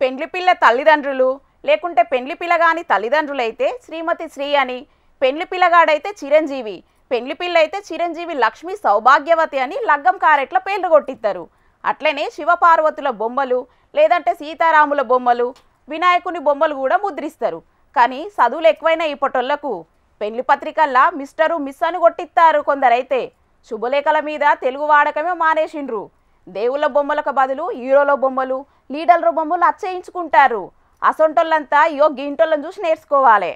పెండ్లి పిల్ల తల్లిదండ్రులు లేకుంటే పెండ్లి పిల్లగాని తల్లిదండ్రులైతే శ్రీమతి శ్రీ అని, పెండ్లి పిల్లగాడైతే చిరంజీవి, పెండ్లి పిల్ల అయితే చిరంజీవి లక్ష్మి సౌభాగ్యవతి అని లగ్గం కారెట్ల పేర్లు కొట్టిస్తారు. అట్లనే శివపార్వతుల బొమ్మలు లేదంటే సీతారాముల బొమ్మలు, వినాయకుని బొమ్మలు కూడా ముద్రిస్తారు. కానీ చదువులు ఎక్కువైన ఈ పొట్టోళ్లకు పెళ్లి పత్రికల్లా మిస్టరు మిస్ అని కొట్టిస్తారు. కొందరైతే శుభలేఖల మీద తెలుగు వాడకమే మానేసిండ్రు. దేవుళ్ళ బొమ్మలకు బదులు హీరోల బొమ్మలు, లీడర్ల బొమ్మలు అచ్చేయించుకుంటారు. అసొంటోళ్ళంతా ఇయో గింటోళ్ళని చూసి నేర్చుకోవాలి.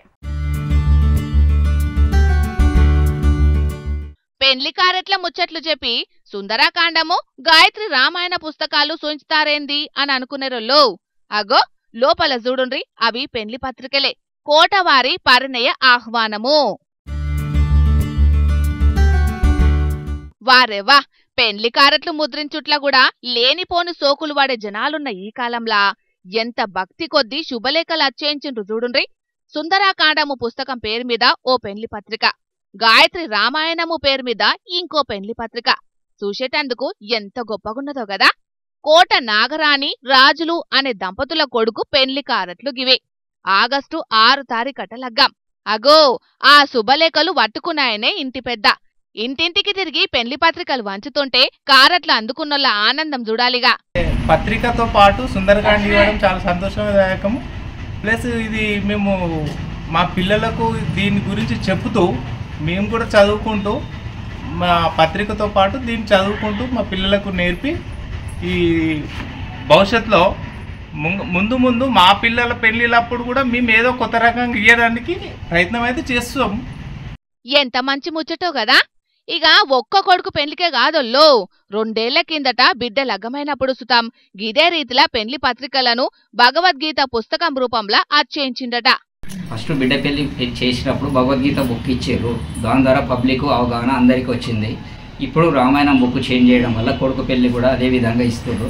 పెండ్లి కారెట్ల ముచ్చట్లు చెప్పి సుందరాకాండము, గాయత్రి రామాయణ పుస్తకాలు సూంచుతారేంది అని అనుకునేరోళ్ళు అగో లోపల చూడుండ్రి, అవి పెండ్లి పత్రికలే. కోటవారి పరిణయ ఆహ్వానము. వారెవ్వా, పెండ్లి కారెట్లు ముద్రించుట్ల కూడా లేనిపోని సోకులు వాడే జనాలున్న ఈ కాలంలా ఎంత భక్తి కొద్దీ శుభలేఖలు అచ్చేయించిండ్రు చూడుండ్రి. సుందరాకాండము పుస్తకం పేరు మీద ఓ పెండ్లి పత్రిక, గాయత్రి రామాయణము పేరు మీద ఇంకో పెండ్లి పత్రిక. చూసేటందుకు ఎంత గొప్పగున్నదో గదా. కోట నాగరాణి రాజులు అనే దంపతుల కొడుకు పెండ్లి కారట్లు గివే. ఆగస్టు 6 తారీఖట లగ్గం. అగో ఆ శుభలేఖలు పట్టుకున్నాయనే ఇంటి పెద్ద. ఇంటింటికి తిరిగి పెండ్లి పత్రికలు వంచుతుంటే కారట్లు అందుకున్నోళ్ళ ఆనందం చూడాలిగా. పత్రికతో పాటు సుందరకాండ ఇవ్వడం చాలా సంతోషదాయకము. ప్లస్ ఇది మేము మా పిల్లలకు దీని గురించి చెబుతూ మేము కూడా చదువుకుంటూ మా పత్రికతో పాటు దీన్ని చదువుకుంటూ మా పిల్లలకు నేర్పి ఈ భవిష్యత్తులో ముందు ముందు మా పిల్లల పెళ్ళిళ్ళప్పుడు కూడా మేము ఏదో కొత్త రకంగా ఇయ్యడానికి ప్రయత్నం అయితే చేస్తాం. ఎంత మంచి ముచ్చటో గదా. ఇక ఒక్క కొడుకు పెండ్లికే కాదొల్లో, 2 ఏళ్ల కిందట బిడ్డ లగ్గమైనప్పుడు సుతాం గిదే రీతిలా పెండ్లి పత్రికలను భగవద్గీత పుస్తకం రూపంలో అచ్చేయించిండట. ఫస్ట్ బిడ్డ పెళ్లి చేసినప్పుడు భగవద్గీత బుక్ ఇచ్చారు. దాని ద్వారా పబ్లిక్ అవగాహన అందరికీ వచ్చింది. ఇప్పుడు రామాయణం బుక్ చేంజ్ చేయడం వల్ల కొడుకు పెళ్లి కూడా అదే విధంగా ఇస్తారు.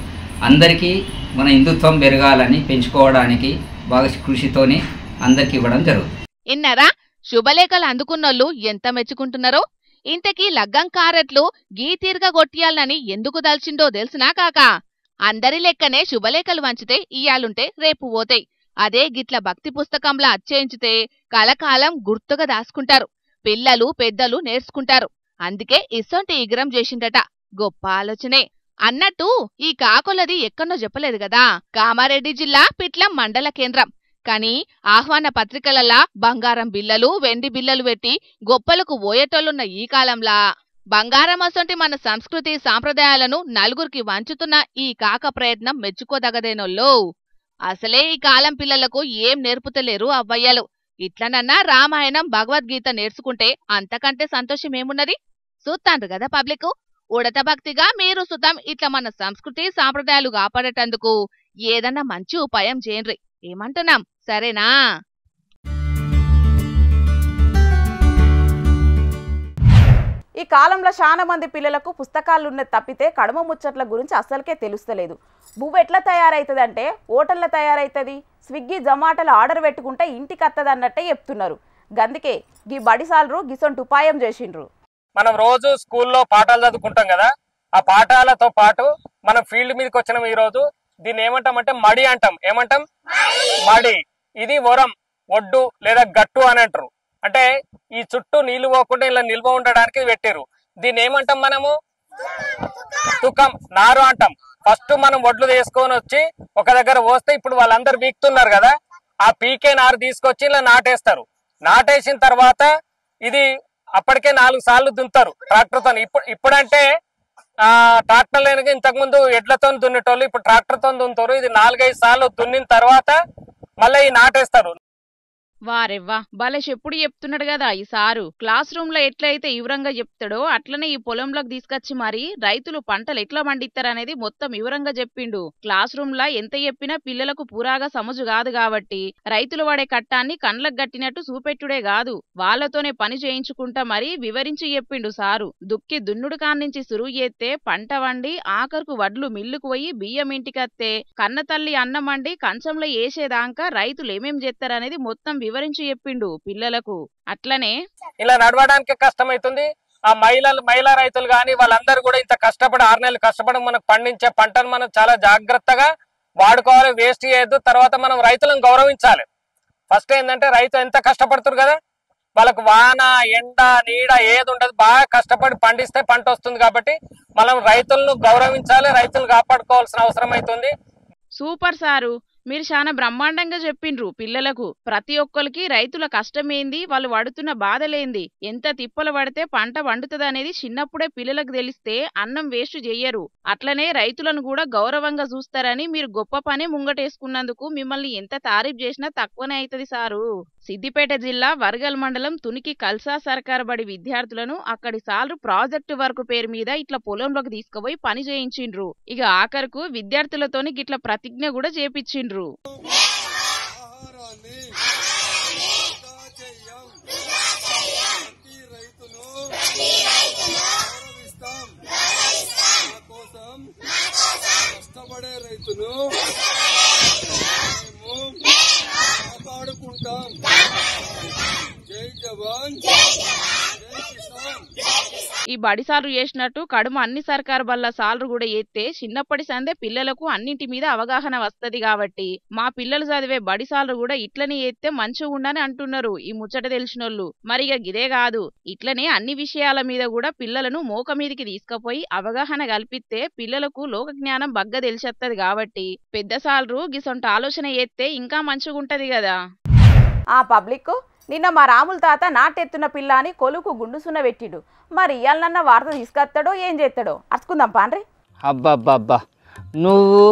అందరికీ మన హిందుత్వం పెరగాలని పెంచుకోవడానికి బాగా కృషితోని అందరికి ఇవ్వడం జరుగుతుంది. ఇన్నరా శుభలేఖలు అందుకున్నోళ్ళు ఎంత మెచ్చుకుంటున్నారో. ఇంతకీ లగ్గం కారెట్లు గీ తీరుగా కొట్టియాలని ఎందుకు దల్చిండో తెలిసినా కాక, అందరి లెక్కనే శుభలేఖలు వంచితే ఇయ్యాలుంటే రేపు పోతాయి. అదే గిట్ల భక్తి పుస్తకంలా అచ్చేయించితే కలకాలం గుర్తుగా దాసుకుంటారు. పిల్లలు పెద్దలు నేర్చుకుంటారు. అందుకే ఇసొంటి ఇగ్రం చేసిండట. గొప్ప ఆలోచనే. అన్నట్టు ఈ కాకొలది ఎక్కడో చెప్పలేదు గదా. కామారెడ్డి జిల్లా పిట్లం మండల కేంద్రం. కాని ఆహ్వాన పత్రికలల్లా బంగారం బిల్లలు, వెండి బిల్లలు పెట్టి గొప్పలకు పోయేటోళ్ళున్న ఈ కాలంలా బంగారం అసొంటి మన సంస్కృతి సాంప్రదాయాలను నలుగురికి వంచుతున్న ఈ కాక ప్రయత్నం మెచ్చుకోదగదేనోల్లో. అసలే ఈ కాలం పిల్లలకు ఏం నేర్పుతలేరు అవ్వయ్యలు. ఇట్లనన్నా రామాయణం భగవద్గీత నేర్చుకుంటే అంతకంటే సంతోషమేమున్నది. చూస్తాండ్రు గదా పబ్లిక్. ఉడత భక్తిగా మీరు సుతం ఇట్లా మన సంస్కృతి సాంప్రదాయాలు కాపాడేటందుకు ఏదన్నా మంచి ఉపాయం చేయండ్రి. ఏమంటున్నాం, సరేనా? ఈ కాలంలో చాలా మంది పిల్లలకు పుస్తకాలున్న తప్పితే కడమ ముచ్చట్ల గురించి అసలుకే తెలుస్తలేదు. బువ్వ ఎట్లా తయారైతుందంటే హోటల్లో తయారైతుంది, స్విగ్గీ జొమాటోలో ఆర్డర్ పెట్టుకుంటే ఇంటికి వస్తుంది అన్నట్టే చెప్తున్నారు. గందుకే గీ బడిసాలరు గిసొంటి ఉపాయం చేసిండ్రు. మనం రోజు స్కూల్లో పాఠాలు చదువుకుంటాం కదా, ఆ పాఠాలతో పాటు మనం ఫీల్డ్ మీదకి వచ్చినాం. ఈ రోజు దీన్ని ఏమంటామంటే మడి అంటాం. ఏమంటాం? మడి. ఇది వరం, ఒడ్డు లేదా గట్టు అని అంటారు. అంటే ఈ చుట్టూ నీళ్లు పోకుండా ఇలా నిల్వ ఉండడానికి పెట్టారు. దీన్ని ఏమంటాం మనము? తుకం, నారు అంటాం. ఫస్ట్ మనం ఒడ్లు తీసుకొని వచ్చి ఒక దగ్గర పోస్తే ఇప్పుడు వాళ్ళందరూ పీకుతున్నారు కదా, ఆ పీకే నారు తీసుకొచ్చి ఇలా నాటేస్తారు. నాటేసిన తర్వాత ఇది అప్పటికే 4 సార్లు దున్నుతారు ట్రాక్టర్తో. ఇప్పుడంటే ట్రాక్టర్ లేని ఇంతకు ముందు ఎడ్లతో దున్నేటోళ్ళు, ఇప్పుడు ట్రాక్టర్తో దున్నుతారు. ఇది 4-5 సార్లు దున్నిన తర్వాత మళ్ళీ నాటేస్తారు. వారెవ్వా, బలేష్ ఎప్పుడు చెప్తున్నాడు కదా ఈ సారు. క్లాస్ రూమ్ లో ఎట్లయితే వివరంగా చెప్తాడో అట్లనే ఈ పొలంలోకి తీసుకొచ్చి మరి రైతులు పంటలు ఎట్లా పండిస్తారనేది మొత్తం వివరంగా చెప్పిండు. క్లాస్ రూమ్ లా ఎంత చెప్పినా పిల్లలకు పూరాగా సమజు కాదు కాబట్టి రైతులు వాడే కట్టాన్ని కండ్లకు గట్టినట్టు చూపెట్టుడే కాదు, వాళ్లతోనే పని చేయించుకుంటా మరి వివరించి చెప్పిండు సారు. దుక్కి దున్నుడు కాన్నించి సురువు చేస్తే పంట వండి ఆఖరుకు వడ్లు మిల్లుకు పోయి బియ్యం ఇంటికత్తే కన్న తల్లి అన్నం వండి కంచంలో వేసేదాకా రైతులు ఏమేం చేస్తారనేది మొత్తం వివరించి చెప్పిండు పిల్లలకు. అట్లనే ఇలా నడవడానికి కష్టమైతుంది. ఆ మహిళా రైతులు గాని వాళ్ళందరూ కూడా ఇంత కష్టపడి 6 నెలలు కష్టపడి మనకు పండించే పంటను మనం చాలా జాగ్రత్తగా వాడుకోవాలి, వేస్ట్ చేయొద్దు. తర్వాత మనం రైతులను గౌరవించాలి. ఫస్ట్ ఏంటంటే రైతు ఎంత కష్టపడుతురు కదా, వాళ్ళకు వాన ఎండ నీడ ఏది ఉండదు, బాగా కష్టపడి పండిస్తే పంట వస్తుంది. కాబట్టి మనం రైతులను గౌరవించాలి, రైతులను కాపాడుకోవాల్సిన అవసరం అవుతుంది. సూపర్ సారు, మీరు చాలా బ్రహ్మాండంగా చెప్పిండ్రు. పిల్లలకు ప్రతి ఒక్కరికి రైతుల కష్టమేంది, వాళ్ళు పడుతున్న బాధలేంది, ఎంత తిప్పలు పడితే పంట వండుతుంది అనేది చిన్నప్పుడే పిల్లలకు తెలిస్తే అన్నం వేస్ట్ చెయ్యరు. అట్లనే రైతులను కూడా గౌరవంగా చూస్తారని మీరు గొప్ప పనే ముంగటేసుకున్నందుకు మిమ్మల్ని ఎంత తారీఫ్ చేసినా తక్కువనే అవుతుంది సారు. సిద్దిపేట జిల్లా వర్గల్ మండలం తునికి కల్సా సర్కార్ బడి విద్యార్థులను అక్కడి సార్లు ప్రాజెక్టు వర్క్ పేరు మీద ఇట్లా పొలంలోకి తీసుకుపోయి పని చేయించిండ్రు. ఇక ఆఖరుకు విద్యార్థులతోని గిట్ల ప్రతిజ్ఞ కూడా చేపించిండ్రు. ఈ బడి సార్లు చేసినట్టు కడుమ అన్ని సర్కారు బల్ల సార్లు కూడా ఎత్తే చిన్నప్పటి సందే పిల్లలకు అన్నింటి మీద అవగాహన వస్తది. కాబట్టి మా పిల్లలు చదివే బడి సార్లు కూడా ఇట్లనే ఎత్తే మంచిగా ఉండని అంటున్నారు ఈ ముచ్చట తెలిసినోళ్ళు. మరిగా గిదే కాదు, ఇట్లనే అన్ని విషయాల మీద కూడా పిల్లలను మోక మీదికి తీసుకుపోయి అవగాహన కల్పిస్తే పిల్లలకు లోక జ్ఞానం బగ్గ తెలిసేత్తది. కాబట్టి పెద్ద సార్లు గిసొంట ఆలోచన ఎత్తే ఇంకా మంచిగుంటది కదా. ఆ పబ్లిక్ నిన్న మా రాముల తాత నాటెత్తున్న పిల్ల అని కొలుకు గుండుసున్న పెట్టిడు. మరి ఇయ్యాలన్న వార్త తీసుకొస్తాడో ఏం చేస్తాడో అరుచుకుందాం పాండ్రి. అబ్బబ్బబ్బా, నువ్వు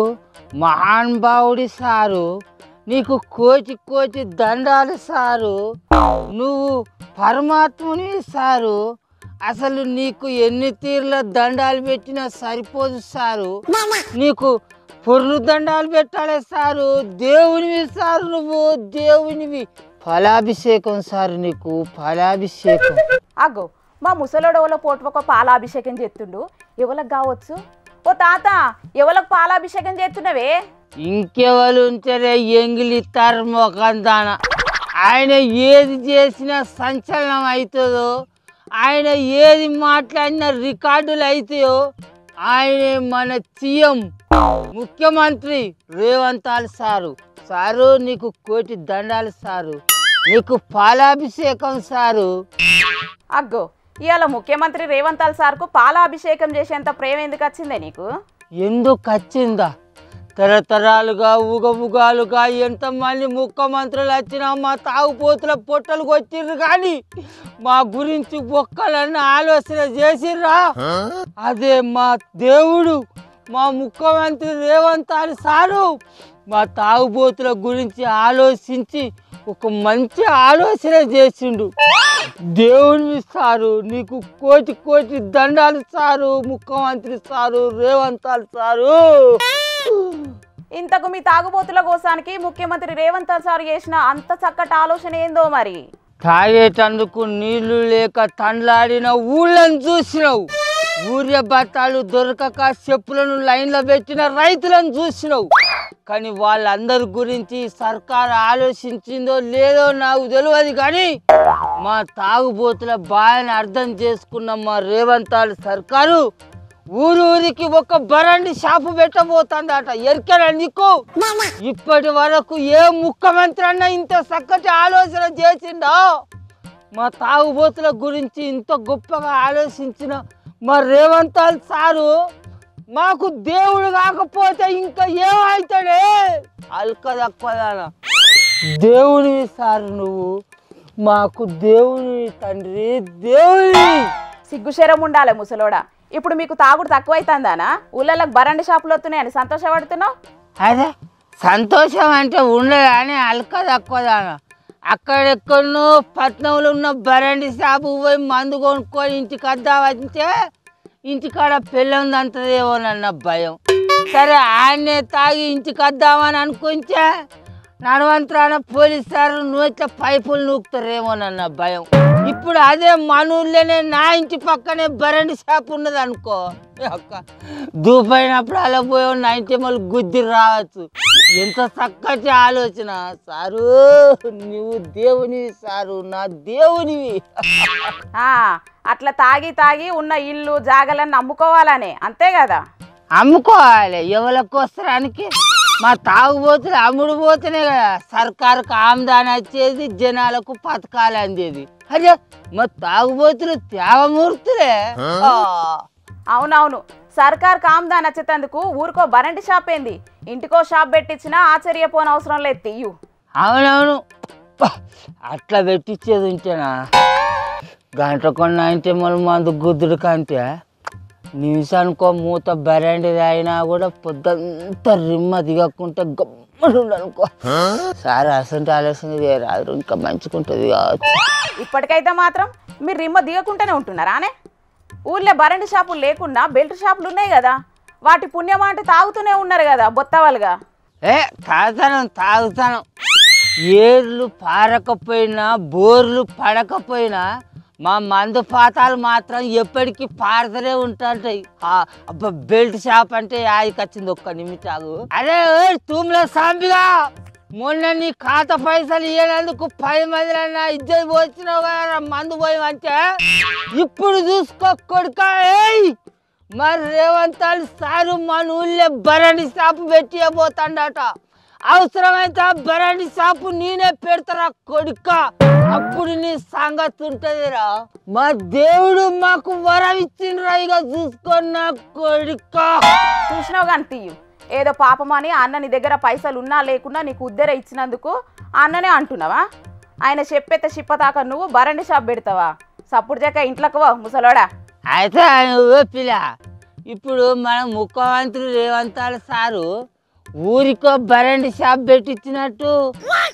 మహానుభావుడి సారు, నీకు కోటి కోటి దండాలు సారు, నువ్వు పరమాత్ముని సారు. అసలు నీకు ఎన్ని తీర్ల దండాలు పెట్టినా సరిపోదు సారు, నీకు పొర్లు దండాలు పెట్టాలి సారు. దేవునివి సారు, నువ్వు దేవునివి. ఫలాభిషేకం సారు, నీకు ఫలాభిషేకం. అగ్గో మా ముసలోడెవలో పోటువొక పాలాభిషేకం చేస్తుండు, ఎవలకు కావచ్చు? ఓ తాత, ఎవలకు పాలాభిషేకం చేస్తున్నావే? ఇంకెవరు ఉంటేనే ఎంగిలిస్తారు మొకందాన. ఆయన ఏది చేసినా సంచలనం అవుతుందో, ఆయన ఏది మాట్లాడినా రికార్డులు అవుతాయో ఆయనే మన సీఎం ముఖ్యమంత్రి రేవంత్ సారు. సారు నీకు కోటి దండాలు సారు, నీకు పాలాభిషేకం సారు. అగ్గో ఇవాళ ముఖ్యమంత్రి రేవంత్ సార్కు పాలాభిషేకం చేసేంత ప్రేమ ఎందుకు వచ్చిందే నీకు? ఎందుకు వచ్చిందా? తరతరాలుగా ఉగముగాలుగా ఎంతమంది ముఖ్యమంత్రులు వచ్చినా మా తాగుపోతుల పొట్టలు వచ్చిర్రు కానీ మా గురించి ఒక్కలన్న ఆలోచన చేసిర్రా? అదే మా దేవుడు మా ముఖ్యమంత్రి రేవంత్ సారు మా తాగుబోతుల గురించి ఆలోచించి ఒక మంచి ఆలోచన చేసిండు. దేవుని సారు, నీకు కోటి కోటి దండాలు సారు, ముఖ్యమంత్రి సారు రేవంత్ సారు. ఇంతకు మీ తాగుబోతుల కోసానికి ముఖ్యమంత్రి రేవంత్ సార్ చేసిన అంత చక్కటి ఆలోచన ఏందో మరి? తాగేటందుకు నీళ్లు లేక తండ్లాడిన ఊళ్ళని చూసినావు, ఊర్య బత్తాలు దొరకక చెప్పులను లైన్లో పెట్టిన రైతులను చూసినావు. కానీ వాళ్ళందరి గురించి సర్కారు ఆలోచించిందో లేదో నాకు తెలియదు, కానీ మా తాగుబోతుల బాధని అర్థం చేసుకున్న మా రేవంత్ సర్కారు ఊరికి ఒక బరండి షాపు పెట్టబోతుందట. ఎరికరా నీకు? ఇప్పటి వరకు ఏ ముఖ్యమంత్రి అన్నా ఇంత చక్కటి ఆలోచన చేసిండో? మా తాగుబోతుల గురించి ఇంత గొప్పగా ఆలోచించిన మా రేవంత్ సారు మాకు దేవుడు కాకపోతే ఇంకా ఏమవుతాడే? అల్కదక్కువదానా దేవునివి సారు, నువ్వు మాకు దేవుని తండ్రి, దేవుని. సిగ్గుశరం ఉండాలి ముసలోడా. ఇప్పుడు మీకు తాగుడు తక్కువైతుందానా? ఊళ్ళకి బరండి షాపులు వస్తున్నాయని సంతోషపడుతున్నావు? అదే సంతోషం అంటే ఉండదు అని అల్కదక్కువదానా. అక్కడెక్కడో పట్నంలో ఉన్న బరండి షాపు పోయి మందు కొనుక్కొని ఇంటికి వద్దామంటే ఇంటికాడ పెళ్ళందంతదేమోనన్న భయం. సరే ఆయన్నే తాగి ఇంటికి వద్దామని అనుకుంటే నడవంతరాన పోలీసు సార్ నోట్ల పైపులు నూకుతారేమోనన్న భయం. ఇప్పుడు అదే మన ఊళ్ళోనే నా ఇంటి పక్కనే బరండి షాప్ ఉన్నది అనుకో, దూపైనప్పుడు అలా పోయి నా ఇంటి మళ్ళీ గుద్ది రావచ్చు. ఎంత చక్కటి ఆలోచన సారు, నువ్వు దేవునివి సారు, నా దేవునివి. అట్లా తాగి తాగి ఉన్న ఇల్లు జాగలన్నీ అమ్ముకోవాలనే, అంతే కదా? అమ్ముకోవాలి ఎవరికి వస్తారానికి. మా తాగుబోతులు అమ్ముడు పోతేనే కదా సర్కారుకు ఆమ్దాని వచ్చేది, జనాలకు పథకాలు అందేది. అదే మా తాగుబోతులు త్యాగమూర్తులే. అవునవును, సర్కార్ కామ్దా నచ్చేందుకు ఊరికో బరండి షాప్ ఏంది, ఇంటికో షాప్ పెట్టించినా ఆశ్చర్యపోనవసరం లేదు తీయు. అవునవును, అట్లా పెట్టించేది ఉంటేనా గంట కొన్న అంటే మళ్ళీ మందు గుద్దుడు కంటే నిమిషానికో మూత బరండిది అయినా కూడా పొద్దంతా రిమ్మ దిగకుంటే గమ్మడు అనుకో. సార్ అసంటే ఆలోచన రాదు, ఇంకా మంచుకుంటుంది కావచ్చు. ఇప్పటికైతే మాత్రం మీరు రిమ్మ దిగకుండానే ఉంటున్నారానే? ఊర్లో బరండి షాపులు లేకుండా బెల్ట్ షాపులు ఉన్నాయి కదా, వాటి పుణ్యమా అంటే తాగుతూనే ఉన్నారు కదా బొత్తవాలుగా. తాగుతాను ఏర్లు పారకపోయినా బోర్లు పడకపోయినా మా మందు పాతాలు మాత్రం ఎప్పటికీ పారుతూనే ఉంటాయి. అబ్బా బెల్ట్ షాప్ అంటే యాదికి వచ్చింది, ఒక్క నిమిషాలు. అరే తూమ్ల సాంబిగా, మొన్న నీ ఖాతా పైసలు ఇవ్వనందుకు 10 మందిలన్నా ఇద్దరు పోతున్నావు కదా మందు పోయమంటే, ఇప్పుడు చూసుకో కొడుక. మరి రేవంతాలు సారు మన ఊళ్ళో బరండి షాపు పెట్టిపోతాడట. అవసరమైతే బరండి షాపు నేనే పెడతారా కొడుక, అప్పుడు నీ సంగతి ఉంటదిరా. మా దేవుడు మాకు వరం ఇచ్చిండ్రా, ఇక చూసుకున్నా కొడుక. చూసినావు కానీ తీయు, ఏదో పాపమని అన్న నీ దగ్గర పైసలు ఉన్నా లేకున్నా నీకు ఉద్దర ఇచ్చినందుకు అన్ననే అంటున్నావా? ఆయన చెప్పేతే చిప్పతాక నువ్వు బరండి షాప్ పెడతావా? సప్పుడు చెక్క ఇంట్లోకి ముసలోడా. అయితే నువ్వే పిల్ల, ఇప్పుడు మన ముఖ్యమంత్రి రేవంతాల సారు ఊరికో బరండి షాప్ పెట్టించినట్టు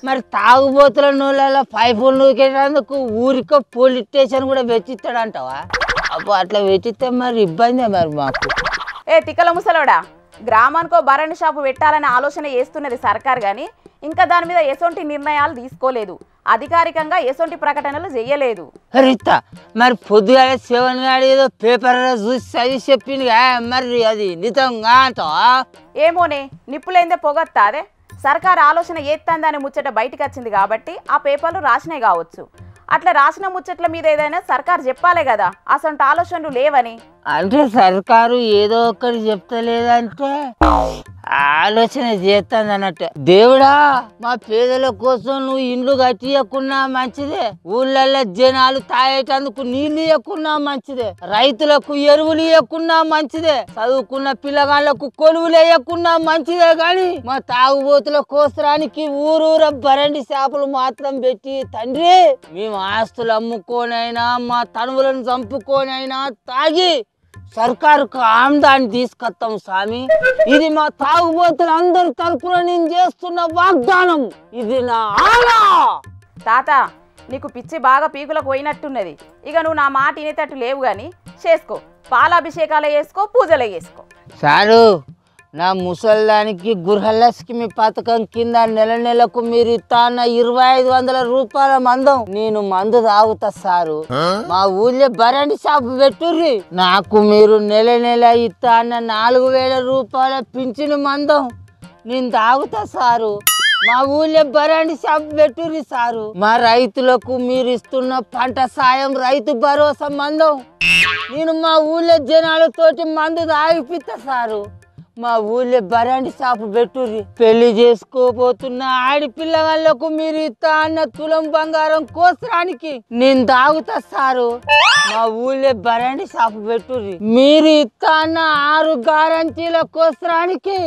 మరి తాగుబోతుల నూళ్ళలో పైపులు నూకేటందుకు ఊరికో పోలీస్ స్టేషన్ కూడా పెట్టిస్తాడంటావా? అప్పుడు అట్లా పెట్టిస్తే మరి ఇబ్బందే మరి మాకు. తిక్కల ముసలోడా, గ్రామానికో బరండి షాపు పెట్టాలనే ఆలోచన చేస్తున్నది సర్కార్ కానీ ఇంకా దాని మీద ఎసొంటి నిర్ణయాలు తీసుకోలేదు, అధికారికంగా ఎసొంటి ప్రకటనలు చేయలేదు. రీతా, మరి పొద్దుగాల 7 గాడు ఏదో పేపర్లో చూసి చదివి చెప్పింది, మరి అది నిజంగా అంటావా? ఏమోనే, నిప్పులైందే పొగత్తా అదే. సర్కార్ ఆలోచన ఏత్తందని ముచ్చట బయటకు వచ్చింది కాబట్టి ఆ పేపర్లు రాసినాయి కావచ్చు. అట్లా రాసిన ముచ్చట్ల మీద ఏదైనా సర్కార్ చెప్పాలే కదా అసలు ఆలోచనలు లేవని. అంటే సర్కారు ఏదో ఒకటి చెప్తలేదంటే ఆలోచన చేస్తుంది అన్నట్టు. దేవుడా, మా పేదల కోసం నువ్వు ఇండ్లు కట్టియకున్నా మంచిదే, ఊళ్ళల్లో జనాలు తాగేటందుకు నీళ్లు ఇవ్వకున్నా మంచిదే, రైతులకు ఎరువులు ఇవ్వకున్నా మంచిదే, చదువుకున్న పిల్లగాళ్లకు కొలువులు వేయకున్నా మంచిదే, గాని మా తాగుబోతుల కోసరానికి ఊరూర బరండి చేపలు మాత్రం పెట్టి తండ్రి మేము ఆస్తులు అమ్ముకోనైనా మా తనువులను చంపుకోనైనా తాగి సర్కారుకు ఆమ్దాన్ని తీసుకొస్తాం స్వామి. ఇది మా తాగుబోతులు అందరి తరపున నేను చేస్తున్న వాగ్దానం, ఇది నా ఆలా. తాత, నీకు పిచ్చి బాగా పీకులకు పోయినట్టున్నది, ఇక నువ్వు నా మాట వినేటట్టు లేవు కానీ చేసుకో, పాలాభిషేకాలు చేసుకో, పూజలు చేసుకో. సారు, నా ముసల్దానికి గృహలక్ష్మి పథకం కింద నెలకు మీరు ఇస్తా అన్న 2500 రూపాయల మందం నేను మందు తాగుతా సారు. మా ఊళ్ళో బరండి షాపు పెట్టుర్రి, నాకు మీరు నెల ఇస్తా అన్న 4000 రూపాయల పింఛను మందం నేను తాగుతా సారు. మా ఊళ్ళో బరండి షాపు పెట్టుర్రి సారు. మా రైతులకు మీరు ఇస్తున్న పంట సాయం రైతు భరోసా మందం నేను మా ఊళ్ళో జనాలతోటి మందు తాగిపిస్తా సారు. మా ఊళ్ళో బరండి షాపు పెట్టుర్రి. పెళ్లి చేసుకోబోతున్న ఆడపిల్ల వాళ్ళకు మీరు ఇస్తా అన్న తులం బంగారం కోసరానికి నేను తాగుతా సారు. మా ఊళ్ళో బరండి షాపు పెట్టుర్రి. మీరు ఇస్తా అన్న 6 గ్యారంటీల కోసరానికి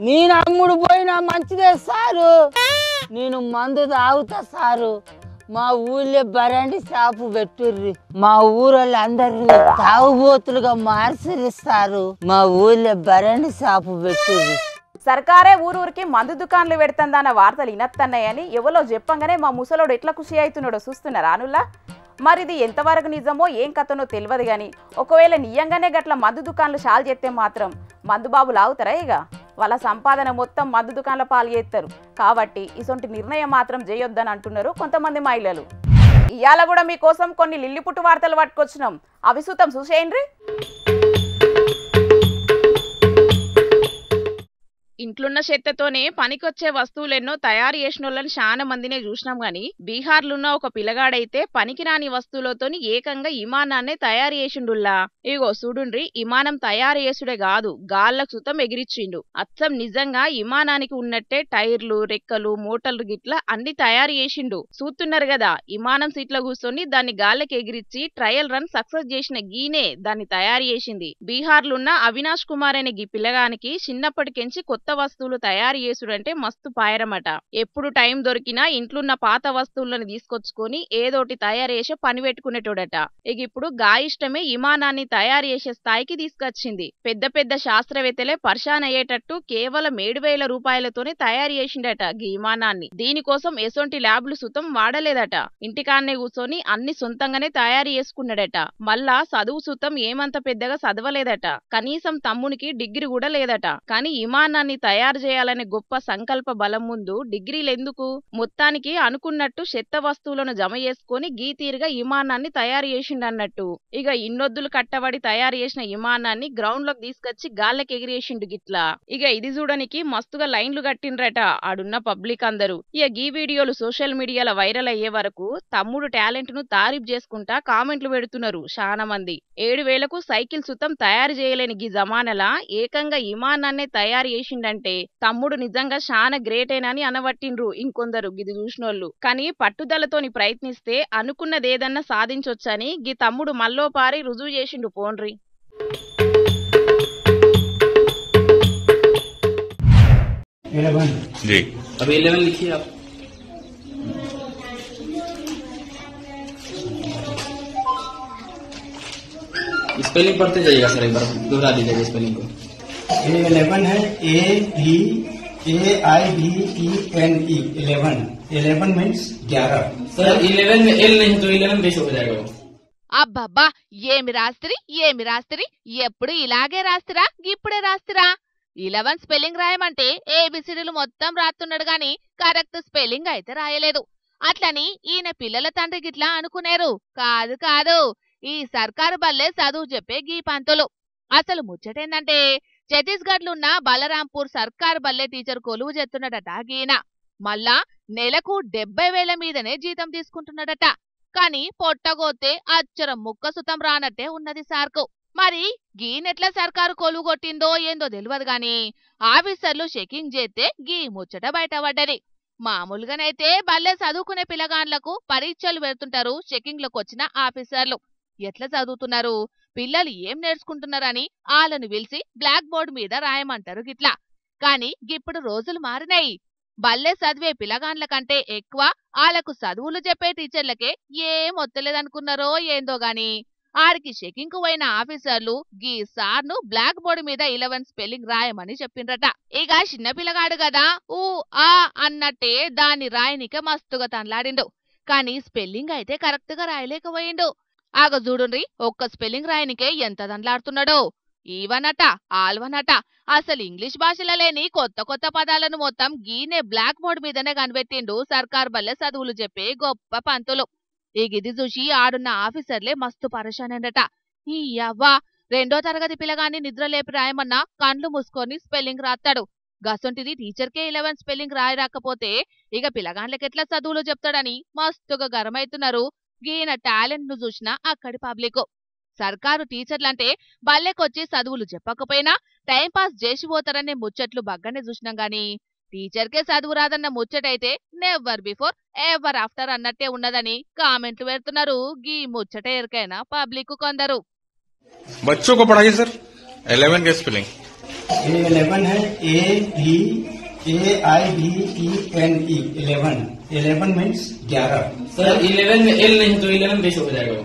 నేను అమ్ముడు పోయినా మంచిదే సారు, నేను మందు తాగుతా సారు. మా ఊళ్ళో బరండి షాపు పెట్టుర్రి. మా ఊరోళ్ళు అందరినీ తాగుబోతులుగా మార్చిస్తారు. మా ఊళ్ళో బరండి షాపు పెట్టుర్రి. సర్కారే ఊరూరికి మందు దుకాన్లు పెడుతుందన్న వార్తలు ఇనత్తన్నాయని ఎవరో చెప్పంగానే మా ముసలోడు ఎట్లా ఖుషి అవుతున్నాడో చూస్తున్నారా అనుల్లా? మరి ఇది ఎంతవరకు నిజమో ఏం కథనో తెలియదు కానీ ఒకవేళ నిజంగానే గట్ల మందు దుకాన్లు షాల్ చేస్తే మాత్రం మందుబాబులు ఆగుతారా? ఇక వాళ్ళ సంపాదన మొత్తం మందు దుకాన్ల పాలు చేస్తారు కాబట్టి ఇసొంటి నిర్ణయం మాత్రం చేయొద్దని అంటున్నారు కొంతమంది మహిళలు. ఇవాళ కూడా మీకోసం కొన్ని లిల్లిపుట్టు వార్తలు పట్టుకొచ్చినాం, అవి సుతం చూసేయండి. ఇంట్లున్న చెత్తతోనే పనికొచ్చే వస్తువులెన్నో తయారు చేసినోళ్ళని చాలా మందినే చూసినాం గాని బీహార్లున్న ఒక పిల్లగాడైతే పనికిరాని వస్తువులతోని ఏకంగా విమానాన్నే తయారు చేసిండుల్లా. ఇగో చూడుండ్రి, విమానం తయారు చేసుడే కాదు గాళ్ళకు సుతం ఎగిరిచ్చిండు. అచ్చం నిజంగా విమానానికి ఉన్నట్టే టైర్లు, రెక్కలు, మోటార్లు గిట్లా అన్ని తయారు చేసిండు. చూస్తున్నారు కదా, విమానం సీట్ల కూర్చొని దాన్ని గాళ్ళకి ఎగిరిచ్చి ట్రయల్ రన్ సక్సెస్ చేసిన గీనే దాన్ని తయారు చేసింది. బీహార్లున్న అవినాష్ కుమార్ అనే గీ పిల్లగానికి చిన్నప్పటికెంచి కొత్త వస్తువులు తయారు చేసుడంటే మస్తు పాయరమట. ఎప్పుడు టైం దొరికినా ఇంట్లున్న పాత వస్తువులను తీసుకొచ్చుకొని ఏదోటి తయారు చేసే పని పెట్టుకునేటోడట. ఇక ఇప్పుడు గా ఇష్టమే విమానాన్ని తయారు చేసే స్థాయికి తీసుకొచ్చింది. పెద్ద పెద్ద శాస్త్రవేత్తలే పర్షాన్ అయ్యేటట్టు కేవలం 7,000 రూపాయలతోనే తయారు చేసిండట గీ విమానాన్ని. దీనికోసం ఎసొంటి ల్యాబ్లు సుతం వాడలేదట. ఇంటికాన్నే కూర్చొని అన్ని సొంతంగానే తయారు చేసుకున్నాడట. మళ్ళా చదువు సుతం ఏమంత పెద్దగా చదవలేదట. కనీసం తమ్మునికి డిగ్రీ కూడా లేదట. కానీ విమానాన్ని తయారు చేయాలనే గొప్ప సంకల్ప బలం ముందు డిగ్రీలెందుకు? మొత్తానికి అనుకున్నట్టు చెత్త వస్తువులను జమ చేసుకుని గీతీరుగా విమానాన్ని తయారు చేసిండన్నట్టు. ఇక ఇన్నొద్దులు కట్టబడి తయారు చేసిన విమానాన్ని గ్రౌండ్ లోకి తీసుకొచ్చి గాల్లకి ఎగిరేసిండు గిట్లా. ఇక ఇది చూడనికి మస్తుగా లైన్లు కట్టిండ్రట ఆడున్న పబ్లిక్ అందరూ. ఇక గీ వీడియోలు సోషల్ మీడియాలో వైరల్ అయ్యే వరకు తమ్ముడు టాలెంట్ ను తారీఫ్ చేసుకుంటా కామెంట్లు పెడుతున్నారు చాలా మంది. 7,000కు సైకిల్ సుతం తయారు చేయలేని గీ జమానలా ఏకంగా విమానాన్నే తయారు చేసిండంటే తమ్ముడు నిజంగా చాలా గ్రేటేనని అనబట్టిండ్రు ఇంకొందరు గిది చూసినోళ్ళు. కానీ పట్టుదలతోని ప్రయత్నిస్తే అనుకున్నదేదన్నా సాధించొచ్చని గీ తమ్ముడు మల్లోపారి రుజువు చేసిండు పోన్రి. जी अभी 11 लिखिए आप। स्पेलिंग पढ़ते जाइएगा सर, एक बार दोहरा दीजिएगा स्पेलिंग को। A11 है AVAIVENE 11 मीन्स 11। सर 11 में एल नहीं तो 11 बेस हो जाएगा वो। అబ్బబ్బా ఏమి రాస్త్రి ఎప్పుడు ఇలాగే రాస్తిరా ఇప్పుడే రాస్తిరా 11 స్పెల్లింగ్ రాయమంటే ఏబిసిడీలు మొత్తం రాస్తున్నాడు గాని కరెక్ట్ స్పెల్లింగ్ అయితే రాయలేదు. అట్లని ఈయన పిల్లల తండ్రి గిట్లా అనుకునేరు. కాదు ఈ సర్కారు బల్లే చదువు చెప్పే గీ పంతులు. అసలు ముచ్చటేందంటే ఛత్తీస్గఢ్లున్న బలరాంపూర్ సర్కారు బల్లే టీచర్ కొలువు చేస్తున్నాడట గీన. మళ్ళా నెలకు 70,000 మీదనే జీతం తీసుకుంటున్నాడట. కాని పొట్టగోతే అచ్చరం ముక్క సుతం రానట్టే ఉన్నది సార్కు. మరి గీనెట్ల సర్కారు కొలువు కొట్టిందో ఏందో తెలియదు గాని ఆఫీసర్లు చెకింగ్ చేస్తే గీ ముచ్చట బయటపడ్డది. మామూలుగానైతే బల్లే చదువుకునే పిల్లగాండ్లకు పరీక్షలు పెడుతుంటారు చెకింగ్లకు వచ్చిన ఆఫీసర్లు. ఎట్లా చదువుతున్నారు, పిల్లలు ఏం నేర్చుకుంటున్నారని ఆళ్ళను పిలిచి బ్లాక్ బోర్డు మీద రాయమంటారు గిట్లా. కాని గిప్పుడు రోజులు మారినాయి. బల్లే చదివే పిల్లగాండ్ల కంటే ఎక్కువ ఆళ్లకు చదువులు చెప్పే టీచర్లకే ఏం ఒత్తలేదనుకున్నారో ఏందో గాని ఆడికి చెకింగ్ పోయిన ఆఫీసర్లు గీ సార్ను బ్లాక్ బోర్డు మీద 11 స్పెల్లింగ్ రాయమని చెప్పిండ్రట. ఇక చిన్నపిల్లగాడు కదా ఊ ఆ అన్నట్టే దాన్ని రాయనిక మస్తుగా తనలాడిండు. కాని స్పెల్లింగ్ అయితే కరెక్ట్ గా రాయలేకపోయిండు. ఆగ చూడుండ్రి, ఒక్క స్పెల్లింగ్ రాయనికే ఎంత దండ్లాడుతున్నాడో. ఈవనట ఆల్వనట అసలు ఇంగ్లీష్ భాషలో లేని కొత్త కొత్త పదాలను మొత్తం గీనే బ్లాక్ బోర్డు మీదనే కనిపెట్టిండు సర్కార్ బల్లె చదువులు చెప్పే గొప్ప పంతులు. ఈ గిది చూసి ఆడున్న ఆఫీసర్లే మస్తు పరేషానండట. ఈ అవ్వా 2వ తరగతి పిల్లగాన్ని నిద్రలేపి రాయమన్నా కండ్లు మూసుకొని స్పెల్లింగ్ రాస్తాడు. గసొంటిది టీచర్కే 11 స్పెల్లింగ్ రాయరాకపోతే ఇక పిల్లగాండ్లకెట్లా చదువులు చెప్తాడని మస్తుగా గరమైతున్నారు గీన టాలెంట్ ను చూసిన అక్కడి పబ్లిక్. సర్కారు టీచర్లంటే బల్లెకొచ్చి చదువులు చెప్పకపోయినా టైంపాస్ చేసిపోతారనే ముచ్చట్లు బగ్గనే చూసినాం గాని టీచర్కే చదువు రాదన్న ముచ్చటైతే నెవర్ బిఫోర్ ఎవర్ ఆఫ్టర్ అన్నట్టే ఉన్నదని కామెంట్లు పెడుతున్నారు గీ ముచ్చట ఎరికైనా పబ్లిక్ కొందరు. बच्चों को पढ़ाइए सर 11 के स्पेलिंग। A11 है AVAIVENE 11 मीन्स 11। सर 11 में एल नहीं तो 11 बेस हो जाएगा वो।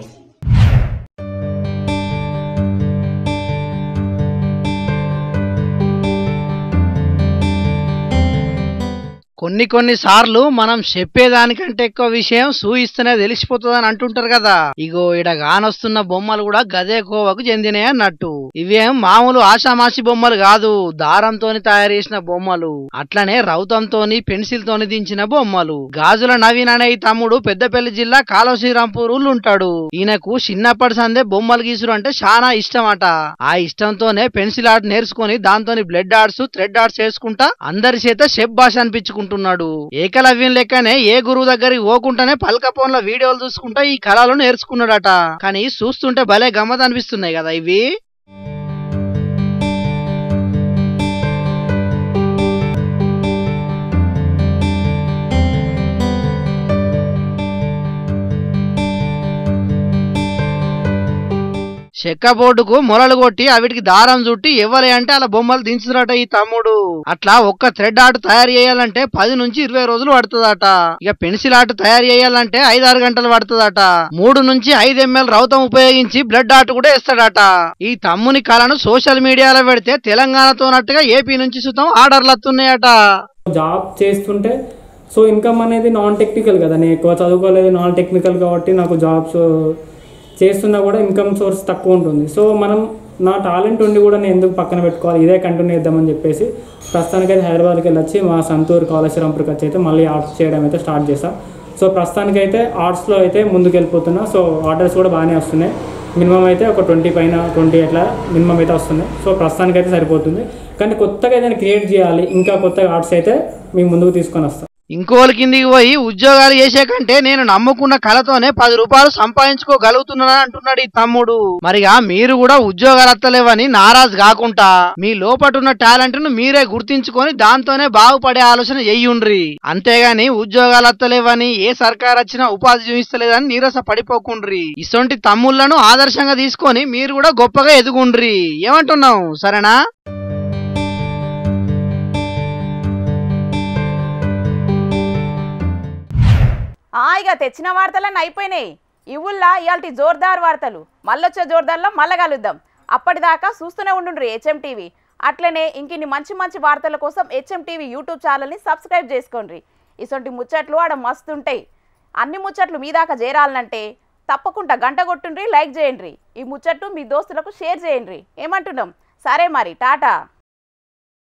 కొన్ని సార్లు మనం చెప్పేదానికంటే ఎక్కువ విషయం చూయిస్తేనే తెలిసిపోతుందని అంటుంటారు కదా. ఇగో ఇడ గానొస్తున్న బొమ్మలు కూడా గదే కోవకు చెందినవి అన్నట్టు. ఇవేం మామూలు ఆషామాషి బొమ్మలు కాదు, దారంతోని తయారు చేసిన బొమ్మలు, అట్లనే రౌతంతోని పెన్సిల్ తోని దించిన బొమ్మలు. గాజుల నవీన్ అనే ఈ తమ్ముడు పెద్దపల్లి జిల్లా కాళశ్రీరాంపూర్ ఉంటాడు. ఈయనకు చిన్నప్పటి సందే బొమ్మలు గీసుడు అంటే చాలా ఇష్టం అట. ఆ ఇష్టంతోనే పెన్సిల్ ఆర్ట్ నేర్చుకుని దాంతోని బ్లడ్ ఆర్ట్స్ థ్రెడ్ ఆర్ట్స్ చేసుకుంటా అందరి చేత షెఫ్ భాష అనిపించుకుంటున్నాడు. ఏకలవ్యం లెక్కనే ఏ గురువు దగ్గరికి పోకుండానే పల్కపోన్ల వీడియోలు చూసుకుంటా ఈ కళలు నేర్చుకున్నాడట. కానీ చూస్తుంటే భలే గమ్మత్ అనిపిస్తున్నాయి కదా ఇవి. చెక్క బోర్డుకు మొలలు కొట్టి అవిటికి దారం చుట్టి ఇవ్వలే అంటే అలా బొమ్మలు దించుతారట ఈ తమ్ముడు. అట్లా ఒక్క థ్రెడ్ ఆర్ట్ తయారు చేయాలంటే 10 నుంచి 20 రోజులు పడుతుందట. ఇక పెన్సిల్ ఆర్ట్ తయారు చేయాలంటే 5-6 గంటలు పడుతుందట. 3 నుంచి 5 ml రౌతం ఉపయోగించి బ్లడ్ ఆర్ట్ కూడా వేస్తాడట. ఈ తమ్ముని కళను సోషల్ మీడియాలో పెడితే తెలంగాణతోనట్టుగా ఏపీ నుంచి సుతం ఆర్డర్లు వస్తున్నాయట. జాబ్ చేస్తుంటే సో ఇన్కమ్ అనేది నాన్ టెక్నికల్ కదా, నేను ఎక్కువ చదువుకోలేదు, నాన్ టెక్నికల్ కాబట్టి నాకు జాబ్స్ చేస్తున్నా కూడా ఇన్కమ్ సోర్స్ తక్కువ ఉంటుంది. సో మనం నా టాలెంట్ ఉండి కూడా నేను ఎందుకు పక్కన పెట్టుకోవాలి, ఇదే కంటిన్యూ చేద్దామని చెప్పేసి ప్రస్తుతానికైతే హైదరాబాద్కి వెళ్ళొచ్చి మా సంతూర్ కాళేశ్వరంపురికి వచ్చి అయితే మళ్ళీ ఆర్ట్స్ చేయడం అయితే స్టార్ట్ చేస్తాను. సో ప్రస్తుతానికైతే ఆర్ట్స్లో అయితే ముందుకు వెళ్ళిపోతున్నా. సో ఆర్డర్స్ కూడా బాగానే వస్తున్నాయి. మినిమం అయితే ఒక 20 పైన 20 అట్లా మినిమం అయితే వస్తున్నాయి. సో ప్రస్తుతానికైతే సరిపోతుంది. కానీ కొత్తగా ఏదైనా క్రియేట్ చేయాలి, ఇంకా కొత్తగా ఆర్ట్స్ అయితే మేము ముందుకు తీసుకొని వస్తాం. ఇంకోళ్ళ కిందికి పోయి ఉద్యోగాలు చేసే కంటే నేను నమ్ముకున్న కళతోనే 10 రూపాయలు సంపాదించుకోగలుగుతున్నానని అంటున్నాడు ఈ తమ్ముడు. మరిగా మీరు కూడా ఉద్యోగాలు అత్తలేవని నారాజు కాకుండా మీ లోపటున్న టాలెంట్ ను మీరే గుర్తించుకొని దాంతోనే బాగుపడే ఆలోచన చెయ్యుండ్రి. అంతేగాని ఉద్యోగాలు అత్తలేవని ఏ సర్కార్ వచ్చినా ఉపాధి చూపిస్తలేదని నీరస పడిపోకుండ్రి. ఇసొంటి తమ్ముళ్లను ఆదర్శంగా తీసుకొని మీరు కూడా గొప్పగా ఎదుగుండ్రి. ఏమంటున్నావు, సరేనా? ఇక తెచ్చిన వార్తలన్నీ అయిపోయినాయి. ఇవుల్లా ఇవాళ జోర్దార్ వార్తలు. మళ్ళొచ్చే జోర్దార్లో మళ్ళా కలుద్దాం. అప్పటిదాకా చూస్తూనే ఉండుండ్రి హెచ్ఎం టీవీ. అట్లనే ఇంకిన్ని మంచి మంచి వార్తల కోసం హెచ్ఎం టీవీ యూట్యూబ్ ఛానల్ని సబ్స్క్రైబ్ చేసుకోండి. ఇసొంటి ముచ్చట్లు ఆడ మస్తుంటాయి. అన్ని ముచ్చట్లు మీ దాకా చేరాలంటే తప్పకుండా గంట కొట్టుండ్రి, లైక్ చేయండి. ఈ ముచ్చట్లు మీ దోస్తులకు షేర్ చేయండి. ఏమంటున్నాం? సరే మరి, టాటా.